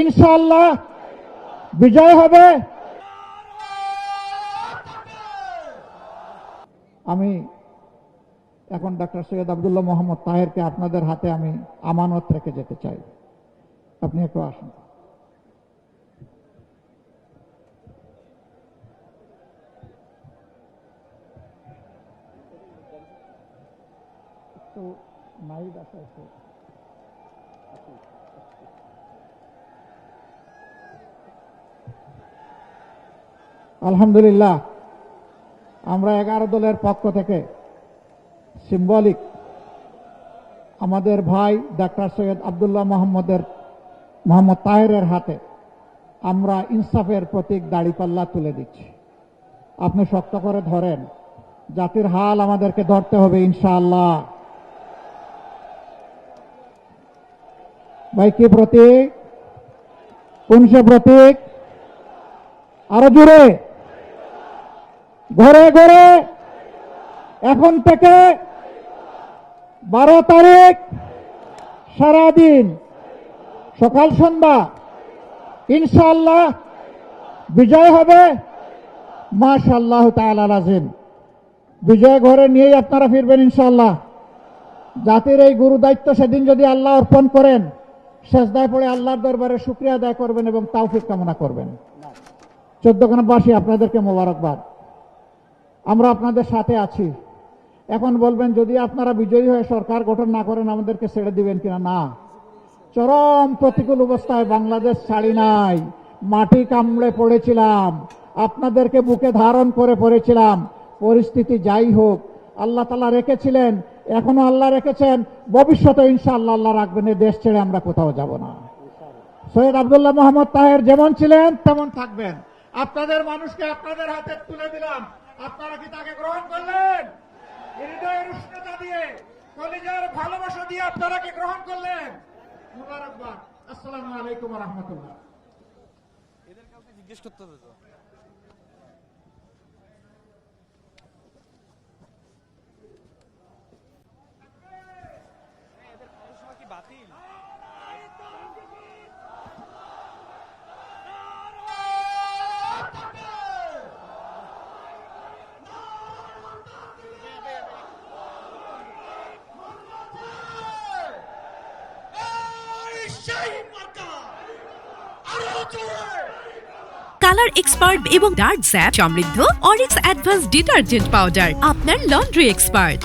ইনশাআল্লাহ বিজয় হবে। আমি এখন ডক্টর সৈয়দ আব্দুল্লাহ মোহাম্মদ তাহেরকে আপনাদের হাতে আমি আমানত রেখে যেতে চাই। আপনি একটু আসুন। তো নাইড আছে। আলহামদুলিল্লাহ, আমরা 11 দলের পক্ষ থেকে সিম্বলিক আমাদের ভাই ডক্টর সৈয়দ আব্দুল্লাহ মোহাম্মদ তাহেরের হাতে আমরা ইনসাফের প্রতীক দাড়িপাল্লা তুলে দিচ্ছি। আপনি শক্ত করে ধরেন, জাতির হাল আমাদেরকে ধরতে হবে ইনশাআল্লাহ। ভাই কি প্রতীক? কোন সে প্রতীক? আরো জোরে, ঘরে ঘরে এখন থেকে 12 তারিখ সারাদিন সকাল সন্ধ্যা ইনশাআল্লাহ বিজয় হবে। মাশাআল্লাহ তাআলা আযীম। বিজয় ঘরে নিয়েই আপনারা ফিরবেন ইনশাআল্লাহ। জাতির এই গুরু দায়িত্ব সেদিন যদি আল্লাহ অর্পণ করেন, সেজদায় পড়ে আল্লাহর দরবারে শুকরিয়া আদায় করবেন এবং তাওফিক কামনা করবেন। 14 আপনাদেরকে মোবারকবাদ। আমরা আপনাদের সাথে আছি। এখন বলবেন যদি আপনারা বিজয়ী হয়ে সরকার গঠন না করেন আমাদেরকে ছেড়ে দিবেন কিনা? না, চরম প্রতিকূল অবস্থায় বাংলাদেশ ছাড়ি নাই, মাটি কামড়ে পড়েছিলাম, আপনাদেরকে বুকে ধারণ করে পড়েছিলাম। পরিস্থিতি যাই হোক আল্লাহ তাআলা রেখেছিলেন, এখনো আল্লাহ রেখেছেন, ভবিষ্যতে ইনশাআল্লাহ আল্লাহ রাখবেন। এই দেশ ছেড়ে আমরা কোথাও যাব না। সৈয়দ আব্দুল্লাহ মোহাম্মদ তাহের যেমন ছিলেন তেমন থাকবেন। আপনাদের মানুষকে আপনাদের হাতে তুলে দিলাম, আপনারা কি তাকে গ্রহণ করলেন? হৃদয়ের উষ্ণতা দিয়ে, কলিজার ভালোবাসা দিয়ে আপনারা কি গ্রহণ করলেন? মুবারকবাদ। আসসালামু আলাইকুম ওয়া রাহমাতুল্লাহ। এদের কাউকে জিজ্ঞেস করতে হবে তো। এদের পড়াশোনা কি বাতিল? কালার এক্সপার্ট এবং ডার্ক স্যাপ সমৃদ্ধ অরিক্স অ্যাডভান্স ডিটারজেন্ট পাউডার, আপনার লন্ড্রি এক্সপার্ট।